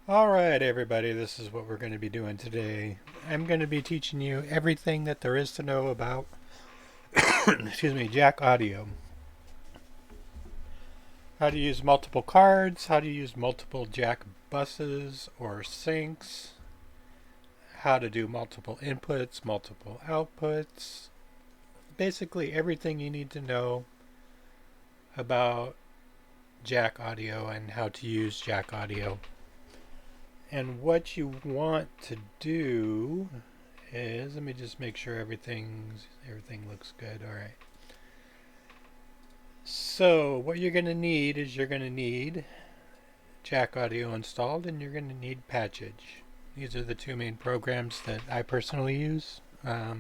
Alright everybody, this is what we're going to be doing today. I'm going to be teaching you everything that there is to know about excuse me, jack audio. How to use multiple cards, how to use multiple jack buses or sinks, how to do multiple inputs, multiple outputs. Basically everything you need to know about jack audio and how to use jack audio. And what you want to do is, let me just make sure everything looks good. All right. So what you're going to need is you're going to need jack audio installed, and you're going to need Patchage. These are the two main programs that I personally use. I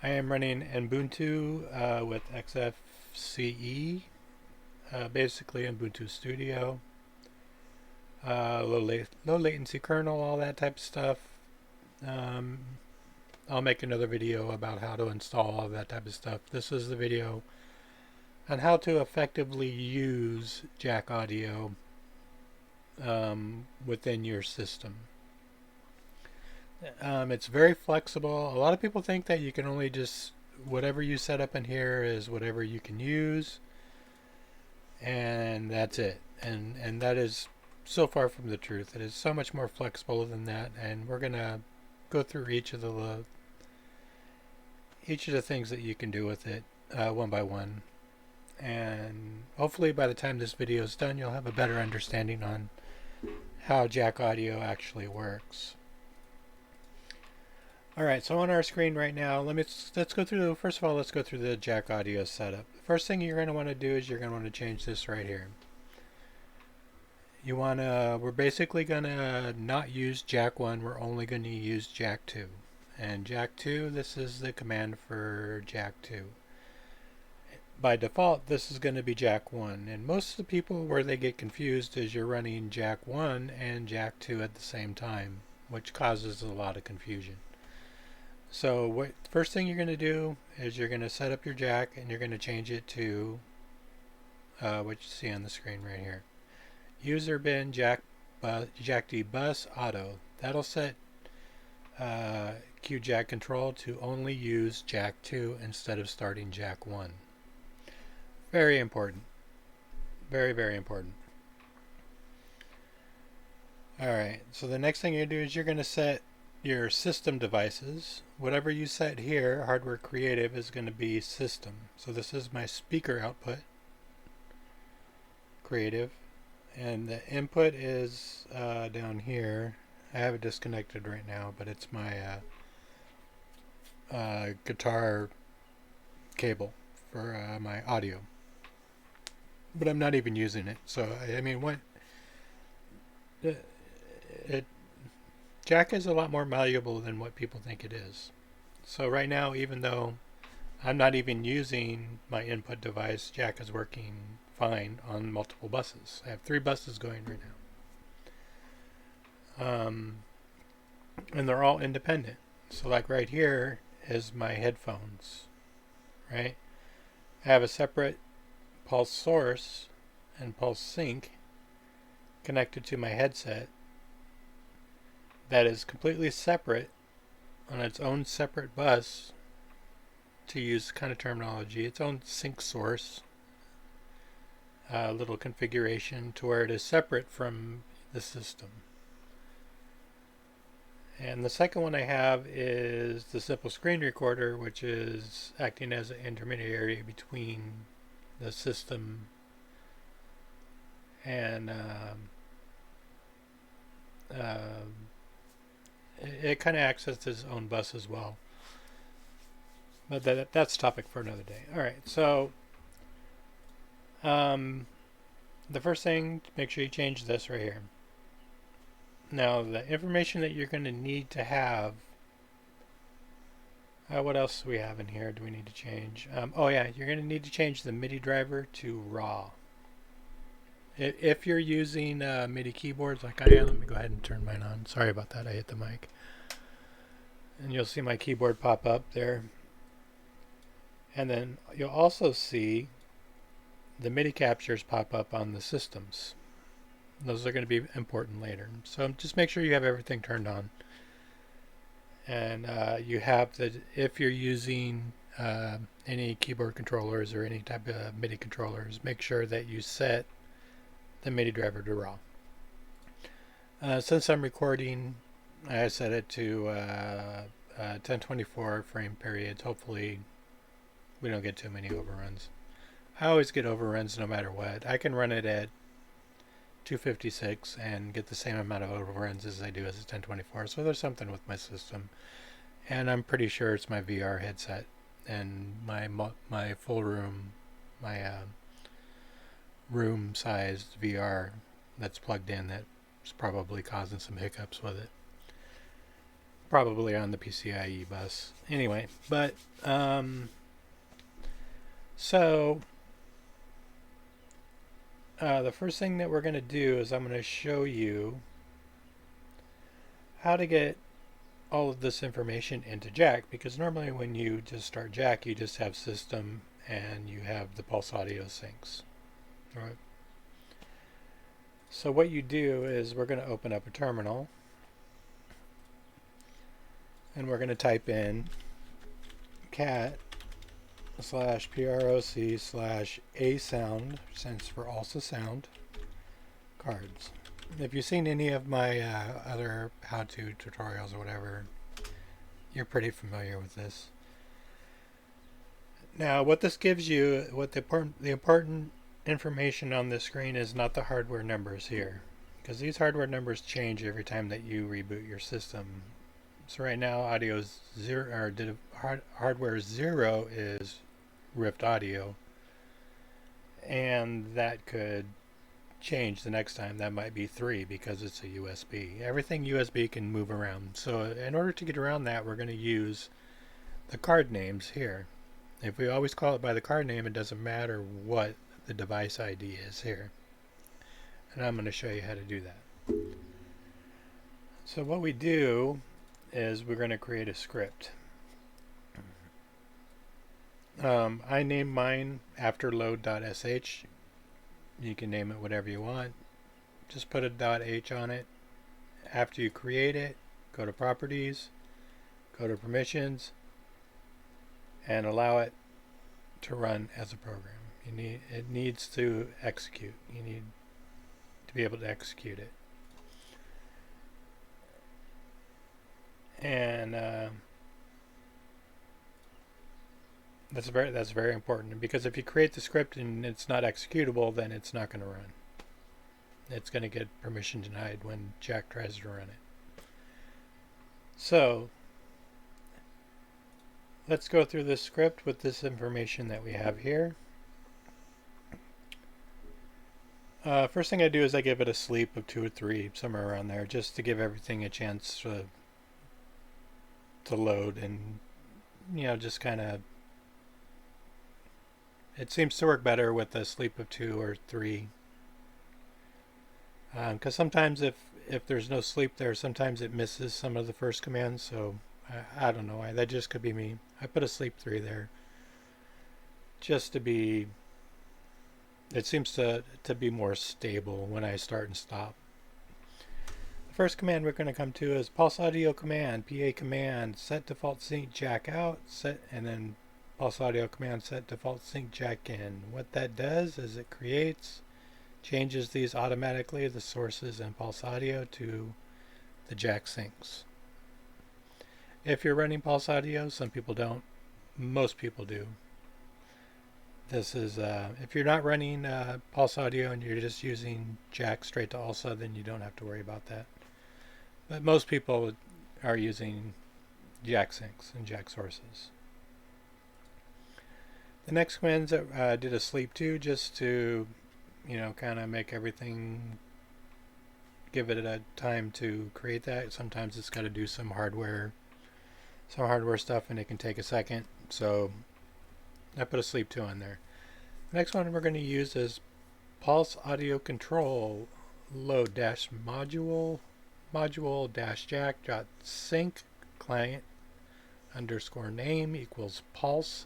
am running Ubuntu with XFCE, basically Ubuntu Studio. Low latency kernel, all that type of stuff. Um, I'll make another video about how to install all that type of stuff. This is the video on how to effectively use jack audio within your system. It's very flexible. A lot of people think that you can only just, whatever you set up in here is whatever you can use, and that's it. And that is so far from the truth. It is so much more flexible than that, and we're gonna go through each of the things that you can do with it one by one. And hopefully by the time this video is done, you'll have a better understanding on how jack audio actually works. Alright, so on our screen right now, let's go through, first of all, let's go through the jack audio setup. The first thing you're going to want to do is you're going to want to change this right here. We're basically going to not use jack 1, we're only going to use jack 2. And jack 2, this is the command for jack 2. By default, this is going to be jack 1. And most of the people where they get confused is you're running jack 1 and jack 2 at the same time, which causes a lot of confusion. So first thing you're going to do is you're going to set up your jack, and you're going to change it to what you see on the screen right here. User bin jack D bus auto. That'll set Q jack control to only use jack 2 instead of starting jack 1. Very important. Very, very important. Alright, so the next thing you do is you're going to set your system devices. Whatever you set here, hardware creative, is going to be system. So this is my speaker output, creative, and the input is down here. I have it disconnected right now, but it's my guitar cable for my audio. But I'm not even using it. So I mean, jack is a lot more malleable than what people think it is. So right now, even though I'm not even using my input device, jack is working fine on multiple buses. I have 3 buses going right now. And they're all independent. So like right here is my headphones, right? I have a separate pulse source and pulse sync connected to my headset that is completely separate on its own separate bus, to use kind of terminology, its own sync source, little configuration to where it is separate from the system. And the second one I have is the simple screen recorder, which is acting as an intermediary between the system and it kind of acts as its own bus as well. But that's a topic for another day. Alright, so the first thing, make sure you change this right here. Now, the information that you're going to need to have, what else do we have in here? Do we need to change? Oh yeah, you're going to need to change the MIDI driver to raw. If you're using MIDI keyboards like I am, let me go ahead and turn mine on. Sorry about that, I hit the mic. And you'll see my keyboard pop up there. And then you'll also see the MIDI captures pop up on the systems. Those are going to be important later. So just make sure you have everything turned on. And you have if you're using any keyboard controllers or any type of MIDI controllers, make sure that you set the MIDI driver to raw. Since I'm recording, I set it to 1024 frame periods. Hopefully we don't get too many overruns. I always get overruns no matter what. I can run it at 256 and get the same amount of overruns as I do as a 1024. So there's something with my system, and I'm pretty sure it's my VR headset and my full room, my room sized VR that's plugged in that's probably causing some hiccups with it. Probably on the PCIe bus. Anyway, but so the first thing that we're going to do is I'm going to show you how to get all of this information into Jack, because normally when you just start Jack, you just have system and you have the pulse audio syncs. All right. So what you do is we're going to open up a terminal and we're going to type in cat /proc/a sound, since we're also sound cards. If you've seen any of my other how-to tutorials or whatever, you're pretty familiar with this. Now, what this gives you, the important information on this screen is not the hardware numbers here, because these hardware numbers change every time that you reboot your system. So right now, audio is 0, or hardware 0 is Rift Audio, and that could change the next time. That might be 3 because it's a USB. Everything USB can move around. So in order to get around that, we're going to use the card names here. If we always call it by the card name, it doesn't matter what the device ID is here. And I'm going to show you how to do that. So what we do is we're going to create a script. I named mine afterload.sh. You can name it whatever you want. Just put a .h on it. After you create it, go to properties, go to permissions, and allow it to run as a program. It needs to execute. You need to be able to execute it. And that's very important, because if you create the script and it's not executable, then it's not going to run. It's going to get permission denied when Jack tries to run it. So let's go through this script with this information that we have here. First thing I do is I give it a sleep of 2 or 3, somewhere around there, just to give everything a chance to load, and just kind of, it seems to work better with a sleep of 2 or 3, because sometimes if there's no sleep there, sometimes it misses some of the first commands. So I don't know why. That just could be me. I put a sleep 3 there just to be, it seems to be more stable when I start and stop. The first command we're going to come to is pulse audio command, PA command, set default sync jack out, and then pulse audio command, set default sync jack in. What that does is it changes these automatically, the sources and pulse audio, to the jack syncs. If you're running pulse audio, some people don't, most people do. This is, if you're not running pulse audio and you're just using jack straight to ALSA, then you don't have to worry about that. But most people are using jack syncs and jack sources. The next commands that did a sleep 2, just to, kind of make everything, give it a time to create that. Sometimes it's got to do some hardware stuff, and it can take a second. So I put a sleep 2 on there. The next one we're going to use is pulse audio control load dash module dash jack dot sync client underscore name equals pulse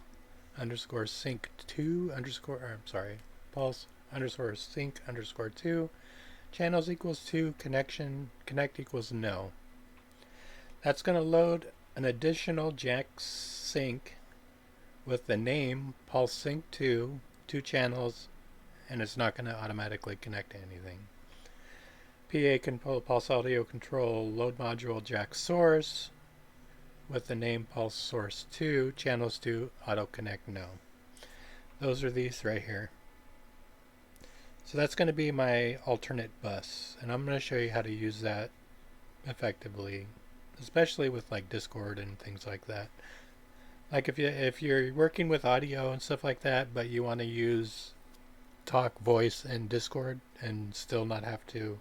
underscore sync 2 underscore, pulse underscore sync underscore 2 channels equals 2, connect equals no. That's going to load an additional jack sync with the name pulse sync 2, 2 channels, and it's not going to automatically connect to anything. PA control pulse audio control load module jack source with the name pulse source 2, channels 2, auto connect no. Those are these right here. So that's going to be my alternate bus, and I'm going to show you how to use that effectively, especially with like Discord and things like that. Like if you're working with audio and stuff like that, but you want to use talk, voice, and Discord and still not have to,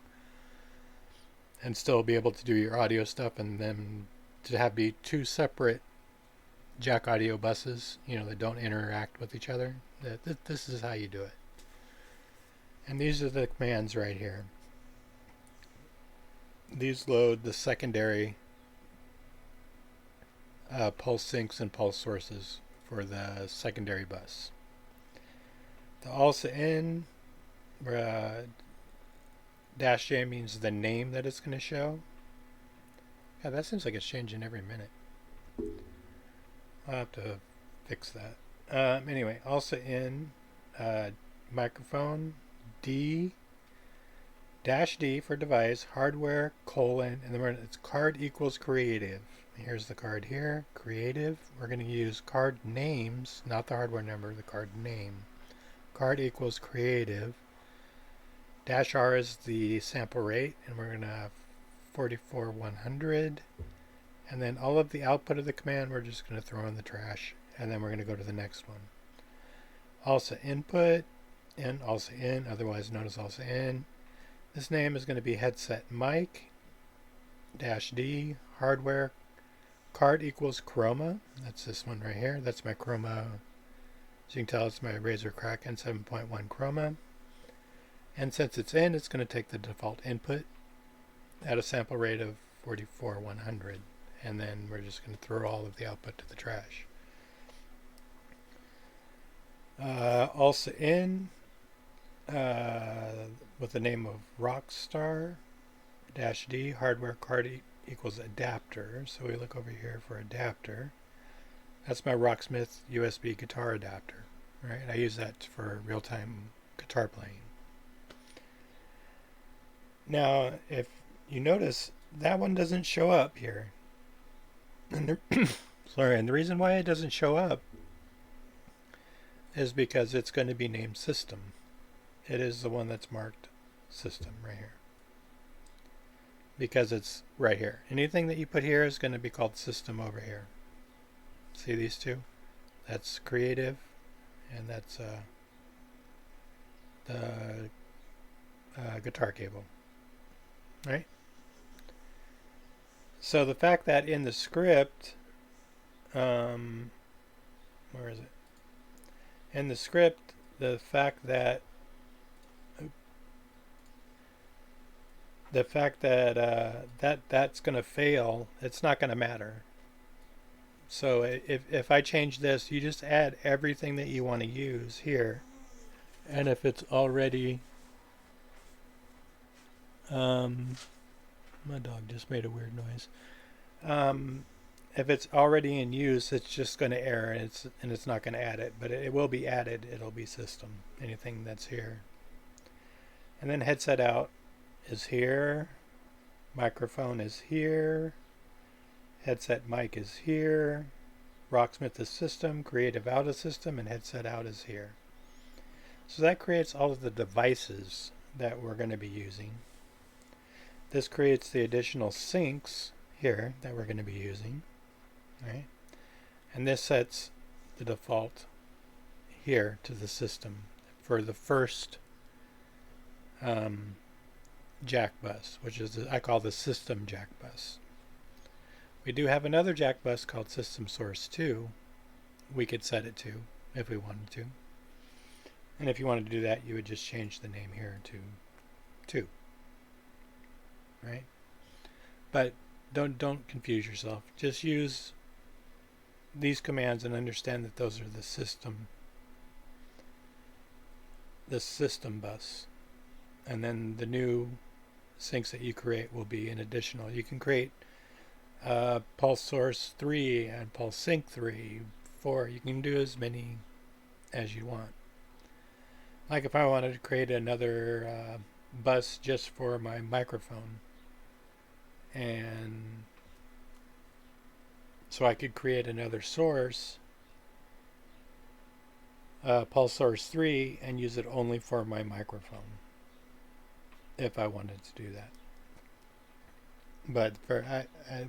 and still be able to do your audio stuff, and then to have be 2 separate jack audio buses, that don't interact with each other. This is how you do it. And these are the commands right here. These load the secondary pulse sinks and pulse sources for the secondary bus. The also in dash J means the name that it's going to show. Yeah, that seems like it's changing every minute. I'll have to fix that. Anyway, also in microphone D dash D for device, hardware, colon, and then it's card equals creative. Here's the card here, creative. We're going to use card names, not the hardware number, the card name. Card equals creative. Dash R is the sample rate, and we're going to have 44100. And then all of the output of the command we're just going to throw in the trash, and then we're going to go to the next one. Also input, and also in, otherwise known as also in. This name is going to be headset mic, dash D, hardware, card equals Chroma. That's this one right here. That's my Chroma. As you can tell, it's my Razer Kraken 7.1 Chroma. And since it's in, it's going to take the default input at a sample rate of 44100. And then we're just going to throw all of the output to the trash. Also in, with the name of Rockstar, dash D, hardware card equals adapter. So we look over here for adapter. That's my Rocksmith USB guitar adapter, right? I use that for real-time guitar playing. Now, if you notice, that one doesn't show up here. And the reason why it doesn't show up is because it's going to be named system. It is the one that's marked system right here. Because it's right here. Anything that you put here is going to be called system over here. See these two? That's creative, and that's the guitar cable. Right? So the fact that in the script, where is it? In the script, the fact that that's going to fail, it's not going to matter. So if I change this, you just add everything that you want to use here, and if it's already my dog just made a weird noise. If it's already in use, it's just going to error, and it's not going to add it, but it will be added. It'll be system, anything that's here. And then headset out is here, microphone is here, headset mic is here, Rocksmith is system, creative out is system, and headset out is here. So that creates all of the devices that we're going to be using. This creates the additional syncs here that we're going to be using, right? And this sets the default here to the system for the first jack bus, which is I call the system jack bus. We do have another jack bus called system source 2. We could set it to if we wanted to. And if you wanted to do that, you would just change the name here to 2. Right? But don't confuse yourself. Just use these commands and understand that those are the system bus. And then the new syncs that you create will be an additional. You can create Pulse Source 3 and Pulse Sync 3, 4. You can do as many as you want. Like if I wanted to create another bus just for my microphone, and so I could create another source, Pulse Source 3, and use it only for my microphone if I wanted to do that. But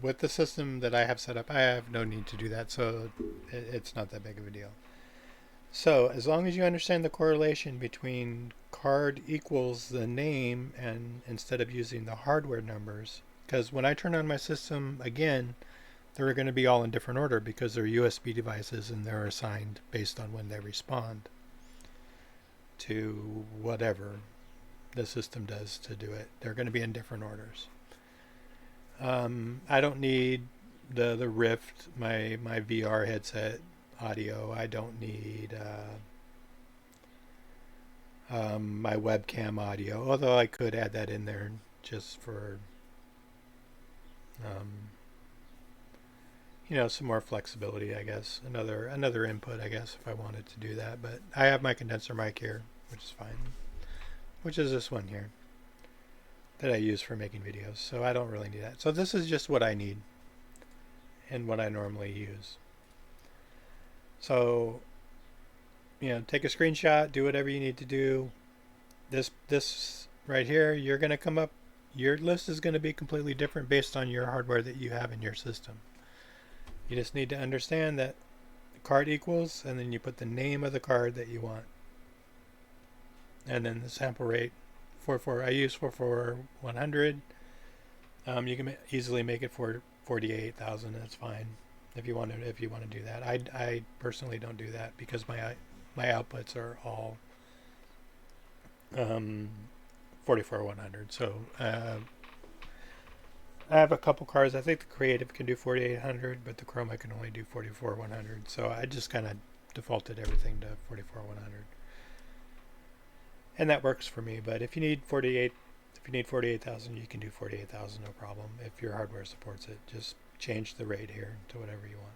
with the system that I have set up, I have no need to do that, so it's not that big of a deal. So as long as you understand the correlation between card equals the name, and instead of using the hardware numbers, because when I turn on my system again, they're going to be all in different order because they're USB devices and they're assigned based on when they respond to whatever the system does to do it. They're going to be in different orders. I don't need the Rift, my VR headset audio. I don't need my webcam audio, although I could add that in there just for some more flexibility, I guess. Another input, I guess, if I wanted to do that. But I have my condenser mic here, which is fine, which is this one here that I use for making videos, so I don't really need that. So this is just what I need and what I normally use. So, take a screenshot, do whatever you need to do. This right here, you're going to come up, your list is going to be completely different based on your hardware that you have in your system. You just need to understand that the card equals, and then you put the name of the card that you want. And then the sample rate, 44. I use 44100. You can easily make it for 48,000. That's fine if you want to do that. I personally don't do that because my outputs are all 44100. So I have a couple cards. I think the Creative can do 4800, but the Chroma can only do 44100. So I just kind of defaulted everything to 44100. And that works for me. But if you need 48,000, you can do 48,000, no problem. If your hardware supports it, just change the rate here to whatever you want.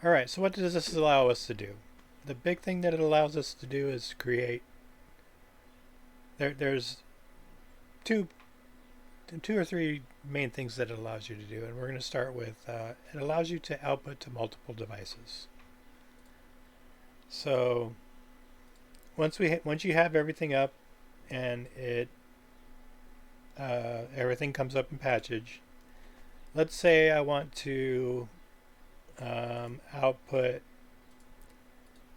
All right, so what does this allow us to do? The big thing that it allows us to do is create. There's two or three main things that it allows you to do, and we're going to start with it allows you to output to multiple devices. So once you have everything up and everything comes up in package, let's say I want to output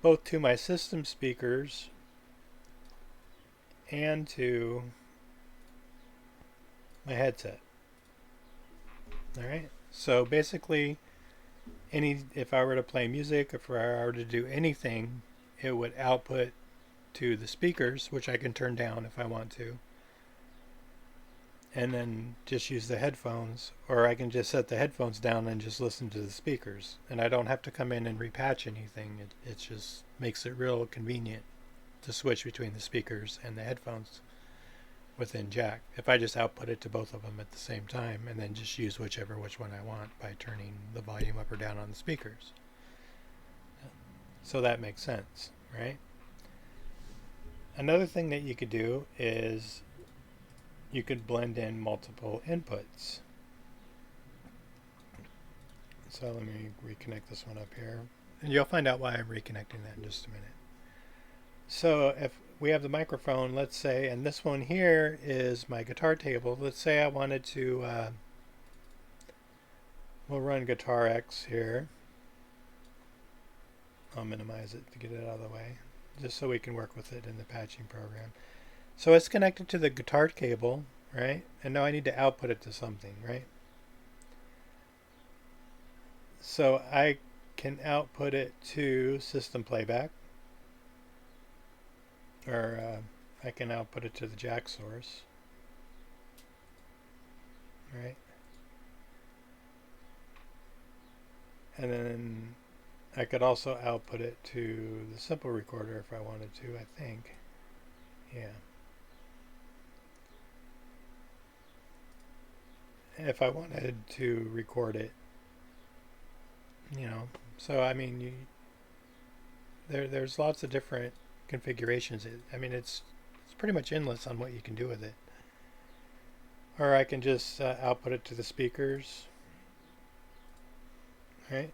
both to my system speakers and to my headset. All right. So basically, if I were to play music, if I were to do anything, it would output to the speakers, which I can turn down if I want to, and then just use the headphones, or I can just set the headphones down and just listen to the speakers, and I don't have to come in and repatch anything. It just makes it real convenient to switch between the speakers and the headphones within Jack. If I just output it to both of them at the same time and then just use which one I want by turning the volume up or down on the speakers. So that makes sense, right? Another thing that you could do is you could blend in multiple inputs. So let me reconnect this one up here. And you'll find out why I'm reconnecting that in just a minute. So if we have the microphone, let's say, and this one here is my guitar table. Let's say I wanted to, we'll run Guitar X here. I'll minimize it to get it out of the way, just so we can work with it in the patching program. So it's connected to the guitar cable, right? And now I need to output it to something, right? So I can output it to system playback, or I can output it to the jack source, right? And then I could also output it to the simple recorder if I wanted to, I think. Yeah. If I wanted to record it, so I mean, there's lots of different configurations. I mean, it's pretty much endless on what you can do with it. Or I can just output it to the speakers, right?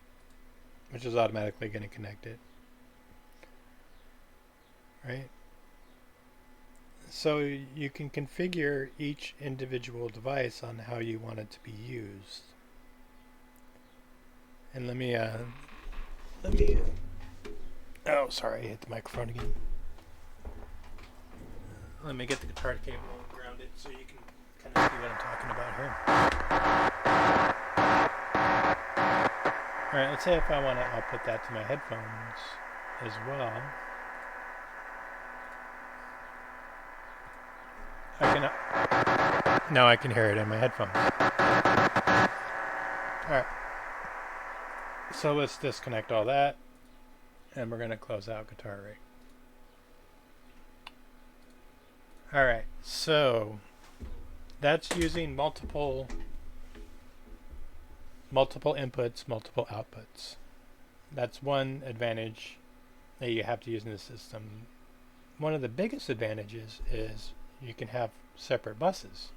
Which is automatically going to connect it, right? So you can configure each individual device on how you want it to be used. And let me oh, sorry, I hit the microphone again. Let me get the guitar cable and ground it so you can kind of see what I'm talking about here. Alright, let's say if I want to output that to my headphones as well. Now I can hear it in my headphones. Alright. So let's disconnect all that. And we're going to close out Guitar Rig. Alright, so that's using multiple inputs, multiple outputs. That's one advantage that you have to use in the system. One of the biggest advantages is you can have separate buses.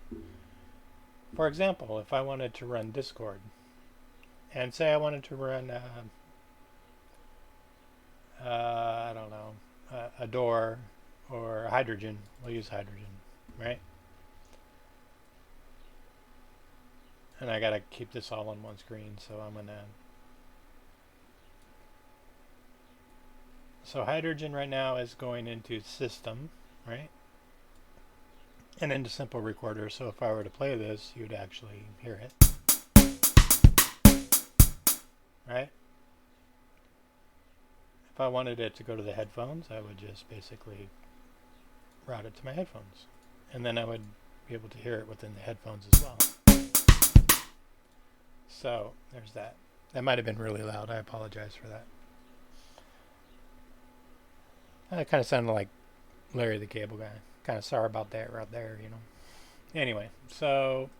For example, if I wanted to run Discord, and say I wanted to run I don't know, a door or a hydrogen. We'll use hydrogen, right? And I gotta keep this all on one screen, so I'm gonna... So hydrogen right now is going into system, right? And into simple recorder, so if I were to play this, you'd actually hear it. Right? If I wanted it to go to the headphones, I would just basically route it to my headphones. And then I would be able to hear it within the headphones as well. So, there's that. That might have been really loud. I apologize for that. That kind of sounded like Larry the Cable Guy. Kind of sorry about that right there, Anyway, so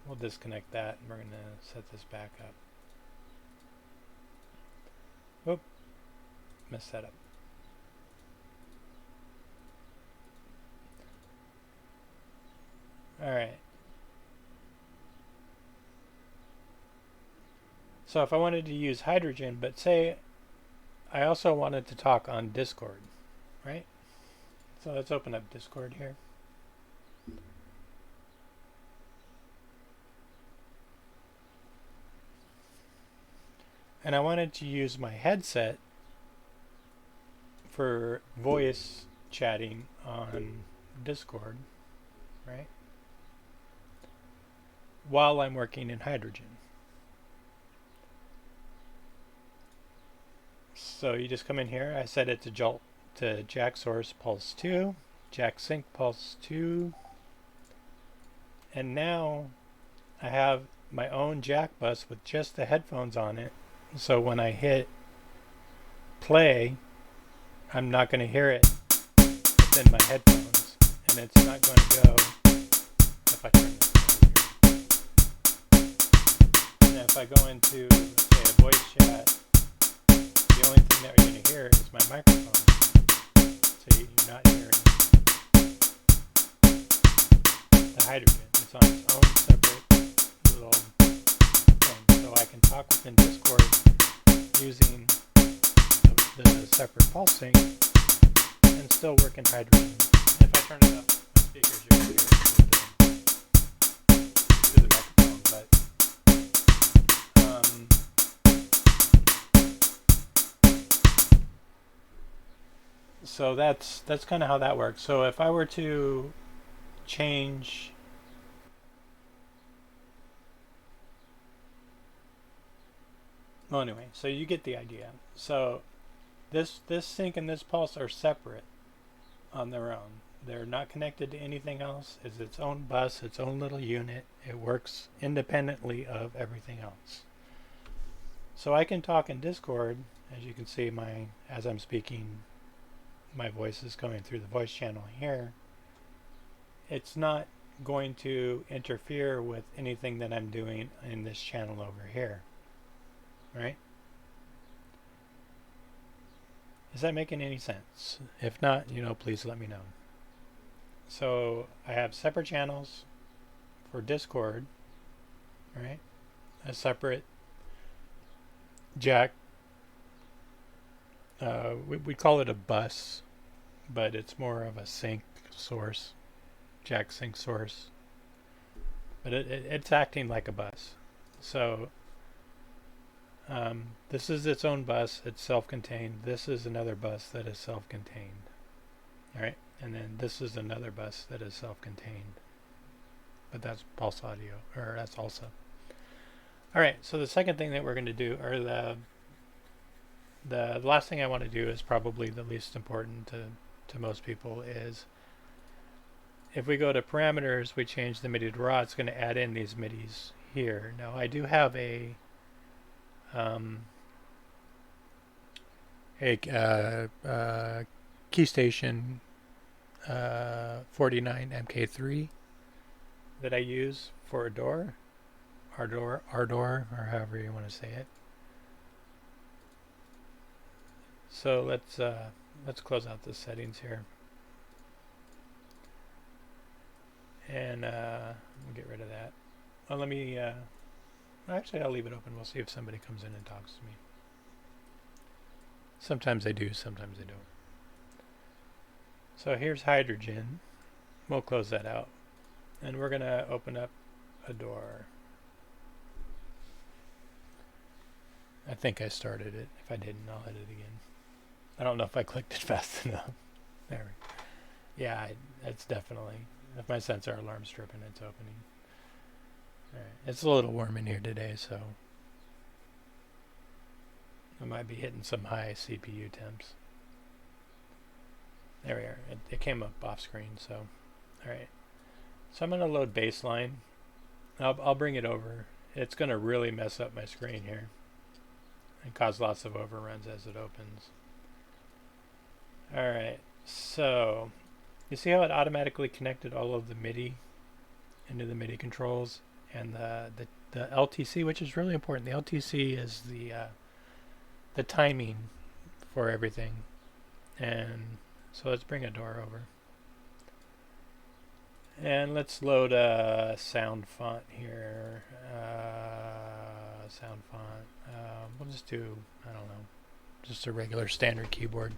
we'll disconnect that and we're going to set this back up. Whoop. Missed setup. Alright. So if I wanted to use hydrogen, but say I also wanted to talk on Discord, right? So let's open up Discord here. And I wanted to use my headset for voice chatting on Discord, right? While I'm working in hydrogen. So you just come in here. I set it to jack source pulse 2, jack sync pulse 2. And now I have my own jack bus with just the headphones on it. So when I hit play, I'm not going to hear it within my headphones. And it's not going to go if I turn this over here. And if I go into, say, a voice chat, the only thing that you're going to hear is my microphone. So you're not hearing the hydrogen. It's on its own separate little thing. So I can talk within Discord using the separate pulse sync and still work in hydrogen. If I turn it up, my speakers, you're going to hear it through the microphone. But so that's kind of how that works. So if I were to change well, anyway, so you get the idea. So this sync and this pulse are separate on their own. They're not connected to anything else. It's its own bus, its own little unit. It works independently of everything else. So I can talk in Discord, as you can see as I'm speaking, my voice is coming through the voice channel here, it's not going to interfere with anything that I'm doing in this channel over here, right? Is that making any sense? If not, please let me know. So I have separate channels for Discord, right? A separate jack. We call it a bus, but it's more of a sync source, jack sync source. But it's acting like a bus. So this is its own bus. It's self-contained. This is another bus that is self-contained. All right, and then this is another bus that is self-contained. But that's pulse audio, or that's also. All right, so the second thing that we're going to do, or the last thing I want to do is probably the least important to most people, is if we go to parameters, we change the MIDI to raw, it's going to add in these MIDIs here. Now I do have a Keystation 49 MK3 that I use for Ardor, or however you want to say it. So let's close out the settings here, and we'll get rid of that. Well, let me. Actually, I'll leave it open. We'll see if somebody comes in and talks to me. Sometimes they do, sometimes they don't. So here's hydrogen. We'll close that out, and we're gonna open up a door. I think I started it. If I didn't, I'll hit it again. I don't know if I clicked it fast enough. There we go. Yeah, it's definitely. If my sensor alarm's tripping, it's opening. All right. It's a little warm in here today, so I might be hitting some high CPU temps. There we are. It came up off screen, so all right. So I'm going to load baseline. I'll bring it over. It's going to really mess up my screen here and cause lots of overruns as it opens. All right, so you see how it automatically connected all of the MIDI into the MIDI controls, and the LTC, which is really important. The LTC is the timing for everything. And so let's bring a door over, and let's load a sound font here. Sound font. We'll just do, I don't know, just a regular standard keyboard.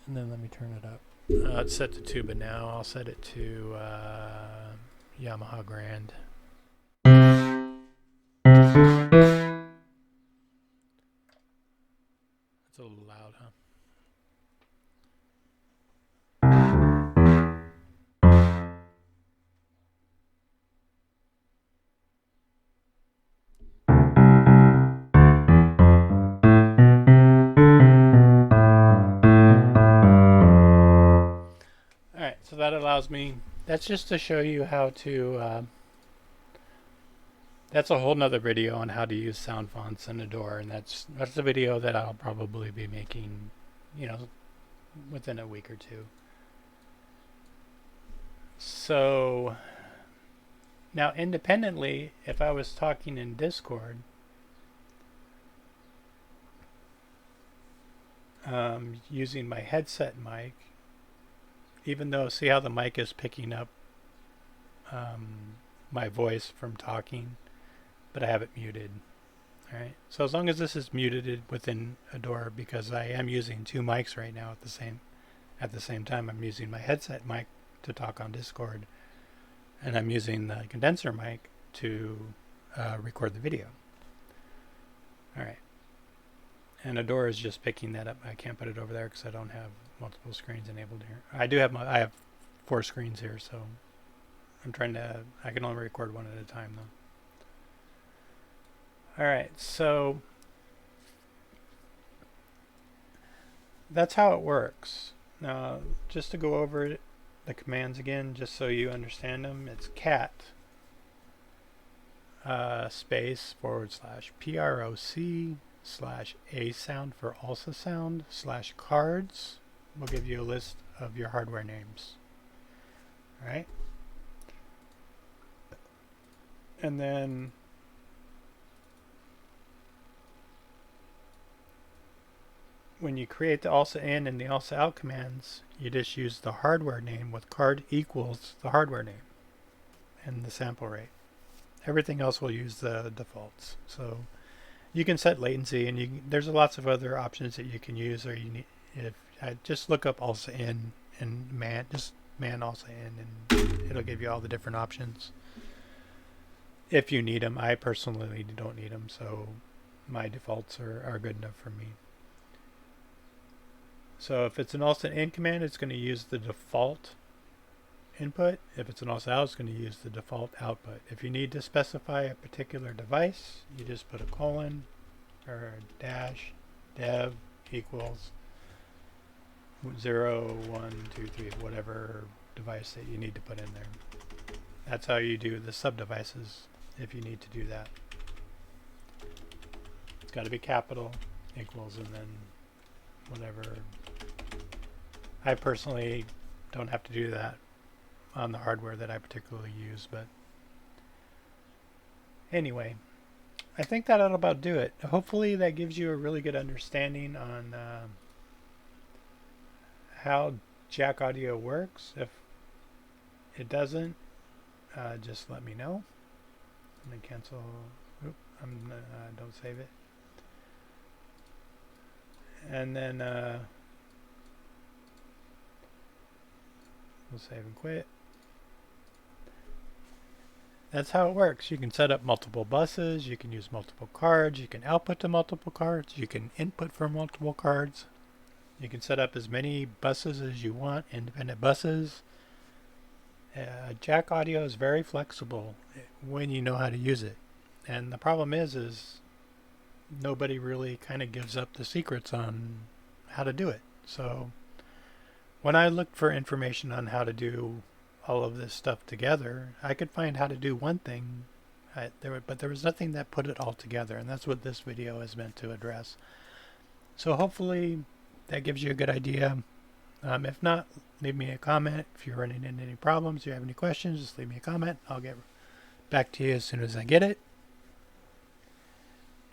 And then let me turn it up. It's set to tuba now. I'll set it to Yamaha Grand. It's a little loud, huh? So that allows me, that's just to show you how to, that's a whole nother video on how to use sound fonts in Ardor, and that's a video that I'll probably be making, within a week or two. So now independently, if I was talking in Discord, using my headset mic, even though, see how the mic is picking up my voice from talking, but I have it muted. All right. So as long as this is muted within Ardor, because I am using two mics right now at the same time, I'm using my headset mic to talk on Discord, and I'm using the condenser mic to record the video. All right. And Ardor is just picking that up. I can't put it over there because I don't have multiple screens enabled here. I have 4 screens here, so I can only record one at a time though. All right, so that's how it works. Now, just to go over the commands again, just so you understand them, it's cat space / PROC /a sound for also sound /cards will give you a list of your hardware names. All right. And then when you create the also in and the also out commands, you just use the hardware name with card equals the hardware name and the sample rate. Everything else will use the defaults. So you can set latency, and there's lots of other options that you can use. Or you need, if I just look up also in and man also in, and it'll give you all the different options if you need them. I personally don't need them, so my defaults are good enough for me. So if it's an also in command, it's going to use the default input. If it's an also out, it's going to use the default output. If you need to specify a particular device, you just put a colon or a dash dev equals 0, 1, 2, 3, whatever device that you need to put in there. That's how you do the sub devices if you need to do that. It's got to be capital equals and then whatever. I personally don't have to do that on the hardware that I particularly use, but anyway, I think that'll about do it. Hopefully that gives you a really good understanding on how jack audio works. If it doesn't, just let me know. I'm gonna cancel. Don't save it. And then we'll save and quit. That's how it works. You can set up multiple buses, you can use multiple cards, you can output to multiple cards, you can input from multiple cards. You can set up as many buses as you want, independent buses. Jack audio is very flexible when you know how to use it. And the problem is nobody really kind of gives up the secrets on how to do it. So when I looked for information on how to do all of this stuff together, I could find how to do one thing, but there was nothing that put it all together, and that's what this video is meant to address. So hopefully that gives you a good idea. If not, leave me a comment. If you're running into any problems, you have any questions, just leave me a comment. I'll get back to you as soon as I get it.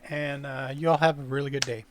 And you all have a really good day.